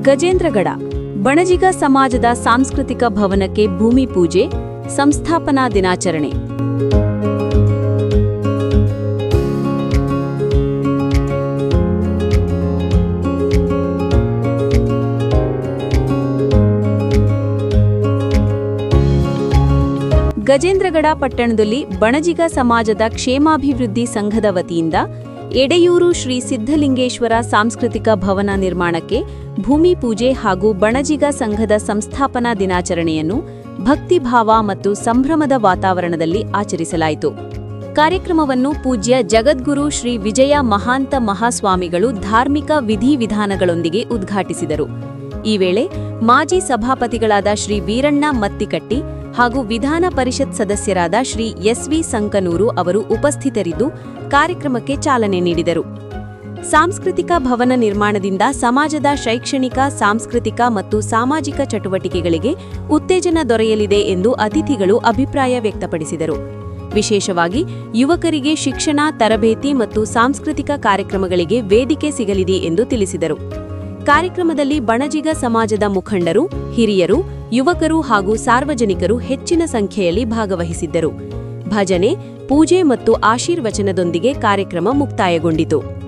ಗಜೇಂದ್ರಗಡ ಬಣಜಿಗ ಸಮಾಜದ ಸಾಂಸ್ಕೃತಿಕ ಭವನಕ್ಕೆ ಭೂಮಿ ಪೂಜೆ, ಸಂಸ್ಥಾಪನಾ ದಿನಾಚರಣೆ. ಗಜೇಂದ್ರಗಡ ಪಟ್ಟಣದಲ್ಲಿ ಬಣಜಿಗ ಸಮಾಜದ ಕ್ಷೇಮಾಭಿವೃದ್ಧಿ ಸಂಘದ ವತಿಯಿಂದ ಎಡೆಯೂರು ಶ್ರೀ ಸಿದ್ಧಲಿಂಗೇಶ್ವರ ಸಾಂಸ್ಕೃತಿಕ ಭವನ ನಿರ್ಮಾಣಕ್ಕೆ ಭೂಮಿ ಪೂಜೆ ಹಾಗೂ ಬಣಜಿಗ ಸಂಘದ ಸಂಸ್ಥಾಪನಾ ದಿನಾಚರಣೆಯನ್ನು ಭಕ್ತಿಭಾವ ಮತ್ತು ಸಂಭ್ರಮದ ವಾತಾವರಣದಲ್ಲಿ ಆಚರಿಸಲಾಯಿತು. ಕಾರ್ಯಕ್ರಮವನ್ನು ಪೂಜ್ಯ ಜಗದ್ಗುರು ಶ್ರೀ ವಿಜಯ ಮಹಾಂತ ಮಹಾಸ್ವಾಮಿಗಳು ಧಾರ್ಮಿಕ ವಿಧಿವಿಧಾನಗಳೊಂದಿಗೆ ಉದ್ಘಾಟಿಸಿದರು. ಈ ವೇಳೆ ಮಾಜಿ ಸಭಾಪತಿಗಳಾದ ಶ್ರೀ ವೀರಣ್ಣ ಮತ್ತಿಕಟ್ಟಿ ಹಾಗೂ ವಿಧಾನ ಪರಿಷತ್ ಸದಸ್ಯರಾದ ಶ್ರೀ ಎಸ್.ವಿ. ಸಂಕನೂರು ಅವರು ಉಪಸ್ಥಿತರಿದ್ದು ಕಾರ್ಯಕ್ರಮಕ್ಕೆ ಚಾಲನೆ ನೀಡಿದರು. ಸಾಂಸ್ಕೃತಿಕ ಭವನ ನಿರ್ಮಾಣದಿಂದ ಸಮಾಜದ ಶೈಕ್ಷಣಿಕ, ಸಾಂಸ್ಕೃತಿಕ ಮತ್ತು ಸಾಮಾಜಿಕ ಚಟುವಟಿಕೆಗಳಿಗೆ ಉತ್ತೇಜನ ದೊರೆಯಲಿದೆ ಎಂದು ಅತಿಥಿಗಳು ಅಭಿಪ್ರಾಯ ವ್ಯಕ್ತಪಡಿಸಿದರು. ವಿಶೇಷವಾಗಿ ಯುವಕರಿಗೆ ಶಿಕ್ಷಣ, ತರಬೇತಿ ಮತ್ತು ಸಾಂಸ್ಕೃತಿಕ ಕಾರ್ಯಕ್ರಮಗಳಿಗೆ ವೇದಿಕೆ ಸಿಗಲಿದೆ ಎಂದು ತಿಳಿಸಿದರು. ಕಾರ್ಯಕ್ರಮದಲ್ಲಿ ಬಣಜಿಗ ಸಮಾಜದ ಮುಖಂಡರು, ಹಿರಿಯರು, ಯುವಕರು ಹಾಗೂ ಸಾರ್ವಜನಿಕರು ಹೆಚ್ಚಿನ ಸಂಖ್ಯೆಯಲ್ಲಿ ಭಾಗವಹಿಸಿದ್ದರು. ಭಜನೆ, ಪೂಜೆ ಮತ್ತು ಆಶೀರ್ವಚನದೊಂದಿಗೆ ಕಾರ್ಯಕ್ರಮ ಮುಕ್ತಾಯಗೊಂಡಿತು.